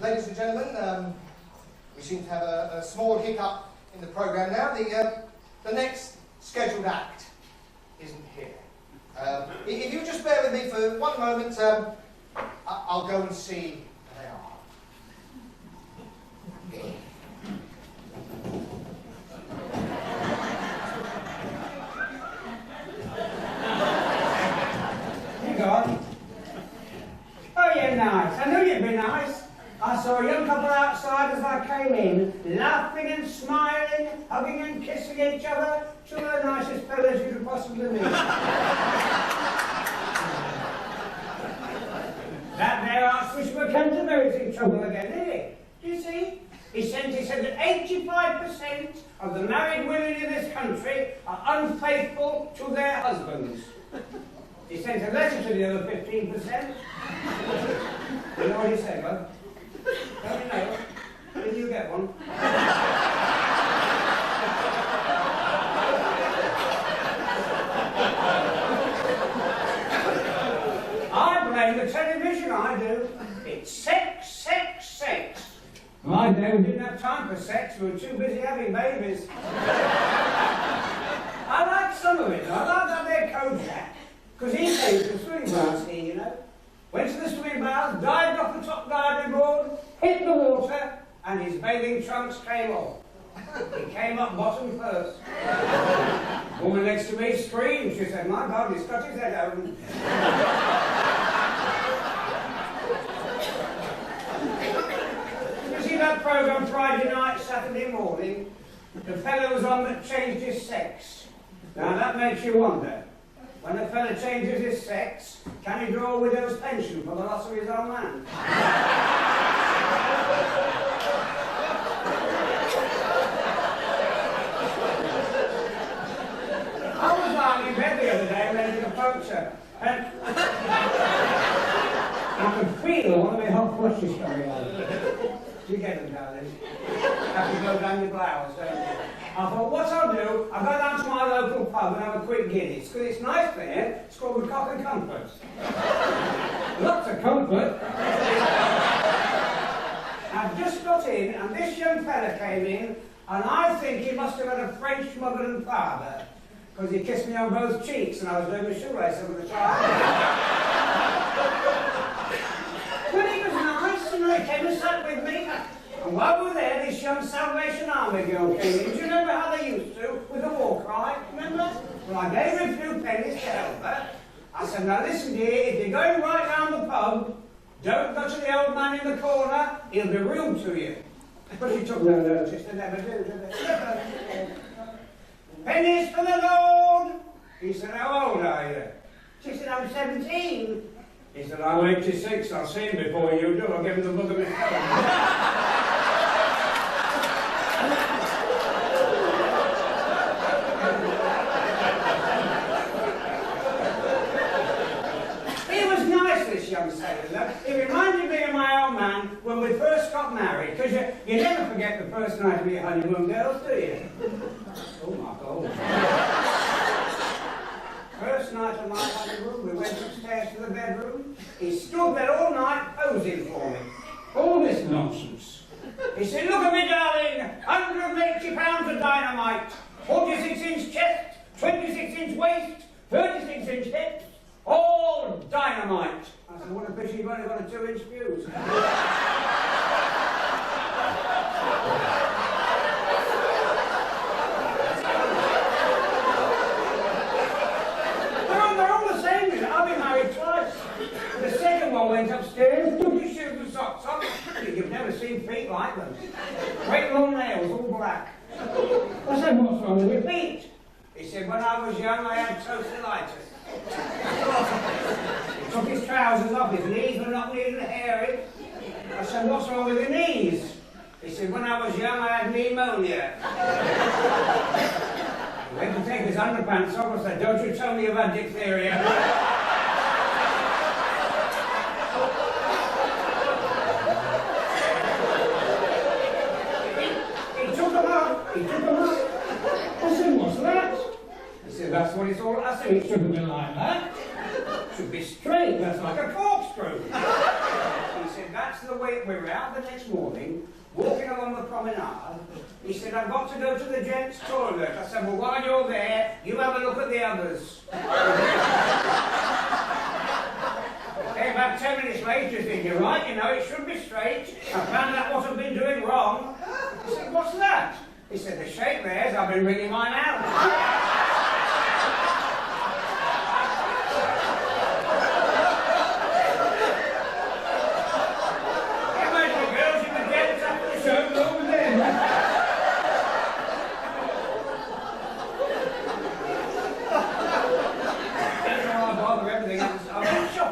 ladies and gentlemen, we seem to have a small hiccup in the programme now. The next scheduled act isn't here. If you just bear with me for one moment, I'll go and see where they are. You go on. Oh, you're nice. I knew you'd be nice. I saw a young couple outside as I came in, laughing and smiling, hugging and kissing each other. Two of the nicest fellows you could possibly meet. That there Archbishop of Canterbury's in trouble again, isn't he? Do you see? He said that 85% of the married women in this country are unfaithful to their husbands. He sent a letter to the other 15%. You know what he said, love? Don't you know? Did you get one? I blame the television, I do. It's sex, sex, sex. My day we didn't have time for sex, we were too busy having babies. I like some of it, I like that there Kojak, because he came to the swimming baths here, you know. Went to the swimming baths, dived off the top diving board, hit the water, and his bathing trunks came off. He came up bottom first. The woman next to me screamed. She said, "My God, he's got his head open." You see that programme Friday night, Saturday morning? The fellow was on that changed his sex. Now that makes you wonder. When a fella changes his sex, can he draw a widow's pension for the loss of his own land? I was lying in bed the other day ready to approach her, and I could feel one of my hot flushes coming on. Do you get them, darling? Have to go down your blouse, don't you? I thought, what I'll do, I'll go down to my local pub and have a quick Guinness, because it's nice there. It's called the Cock and Comfort. Lots of comfort. I've just got in, and this young fella came in, and I think he must have had a French mother and father, because he kissed me on both cheeks, and I was doing my shoelace over the child. But he was nice, and he came and sat with me. And while we were there, this young Salvation Army girl came in. Do you remember how they used to, with a war cry? Remember? Well, I gave her a few pennies to help her. I said, now listen, dear, if you're going right round the pub, don't go to the old man in the corner, he'll be rude to you. But she took no notice, they never do, do they? Pennies for the Lord! He said, how old are you? She said, I'm 17. He said, I'm 86, I'll see him before you do, I'll give him the book of my phone. He was nice, this young sailor. He reminded me of my old man when we first got married, because you never forget the first night of your honeymoon, girls, do you? Oh my God. First night of my honeymoon, we went upstairs to the bedroom. He stood there all night posing for me. All this nonsense. He said, look at me, darling, 180 pounds of dynamite, 46-inch chest, 26-inch waist, 36-inch hips, all dynamite. I said, what a pity you've only got a 2-inch fuse. The second one went upstairs, took his shoes and socks off. You've never seen feet like them. Great long nails, all black. I said, what's wrong with your feet? He said, when I was young, I had tonsillitis. He took his trousers off, his knees were not neat and hairy. I said, what's wrong with your knees? He said, when I was young, I had pneumonia. He went to take his underpants off and said, don't you tell me you've had diphtheria. He took them up. I said, what's that? He said, that's what it's all. I said, it shouldn't be like that. It should be straight. That's like a corkscrew. He said, that's the way we were out the next morning, walking along the promenade. He said, I've got to go to the gents' toilet. I said, well, while you're there, you have a look at the others. Came back 10 minutes later, thinking, right, you know, it should be straight. I found out what I've been doing wrong. He said, what's that? He said, the shape there's, I've been wringing mine out.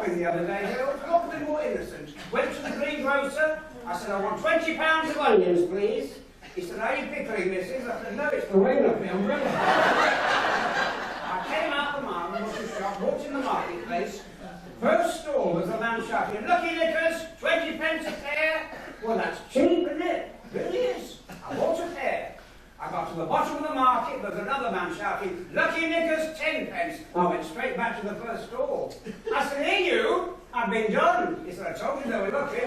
The other day, I was probably more innocent. Went to the greengrocer. I said, I want 20 pounds of onions, please. He said, are you pickling, missus? I said, no, it's the rain off the umbrella. I came out the market shop, walked in the marketplace. First stall was a man shouting, lucky knickers, 20 pence a pair. Well, that's cheap, isn't it? It really is. I bought a pair. I got to the bottom of the market, there's another man shouting, lucky knickers, 10 pence. I went straight back to the first stall. I said, hey you, I've been done. He said, I told you they were lucky.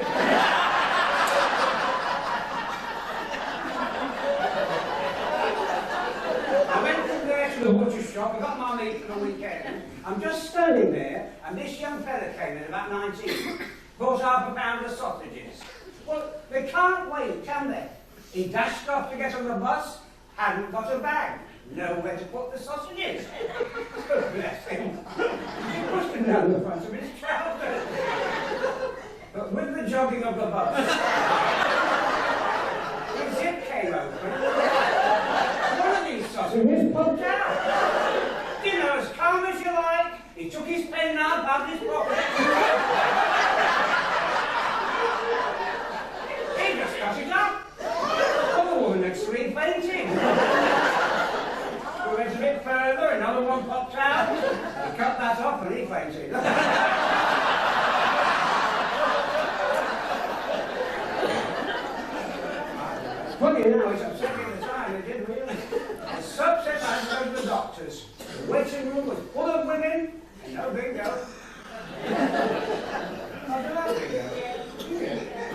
I went from there to the butcher's shop, I got my meat for the weekend. I'm just standing there, and this young fella came in, about 19, bought half a pound of sausages. Well, they can't wait, can they? He dashed off to get on the bus, hadn't got a bag, nowhere to put the sausages. God bless him. He pushed him down the front of his trousers. But with the jogging of the bus, his zip came open. One of these sausages popped out. You know, as calm as you like, he took his pen out of his pocket. He just got it up. Next to me fainting. We went a bit further, another one popped out. I cut that off and he fainted. Funny now, it's upset me at the time, it didn't really. It's so upset I had to go to the doctors. The waiting room was full of women and no bingo. No bingo.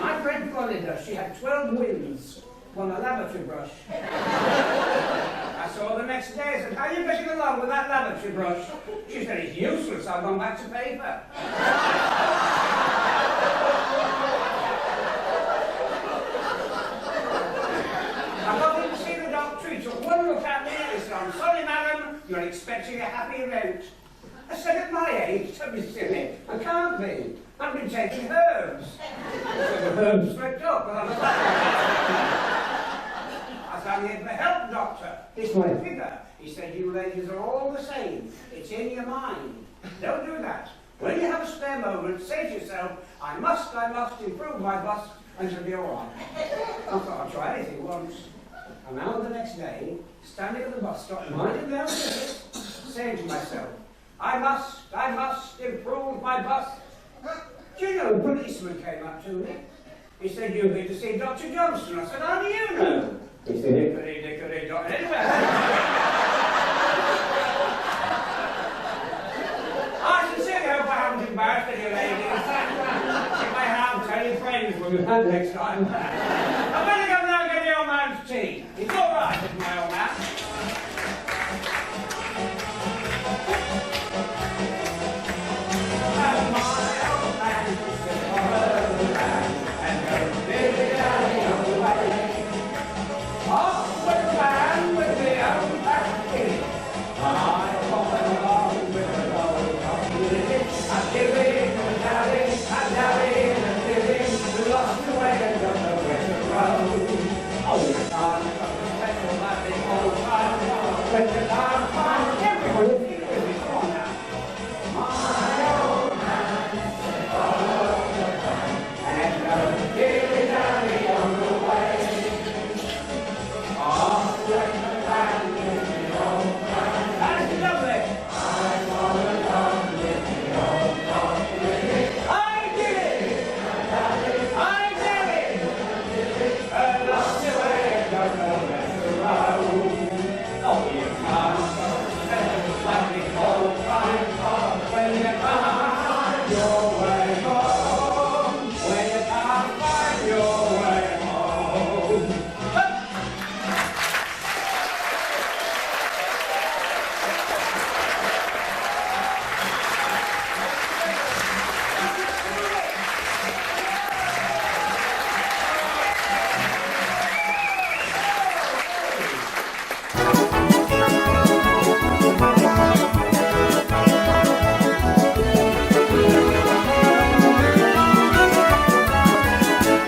My friend Florida, she had 12 wins. On a lavatory brush. I saw her the next day. I said, how are you getting along with that lavatory brush? She said, it's useless. I've gone back to paper. I got in to see the doctor. He took one look at me and he said, I'm sorry, madam, you're expecting a happy event. I said, at my age, don't be silly. I can't be. I've been taking herbs. So the herbs slipped up, but I'm I'm here for help, doctor. It's my figure. He said, you ladies are all the same. It's in your mind. Don't do that. When you have a spare moment, say to yourself, I must improve my bust and it'll be all right. I thought I'd try anything once. And now the next day, standing at the bus stop, minding my own business, saying to myself, I must improve my bust. Do you know, a policeman came up to me. He said, you've been to see Dr. Johnson. I said, how do you know? He said, hickory, Dr. Anyway. I sincerely hope I haven't embarrassed any ladies. If I have, tell your friends when we've had next time. I better go now and get the old man's tea. It's all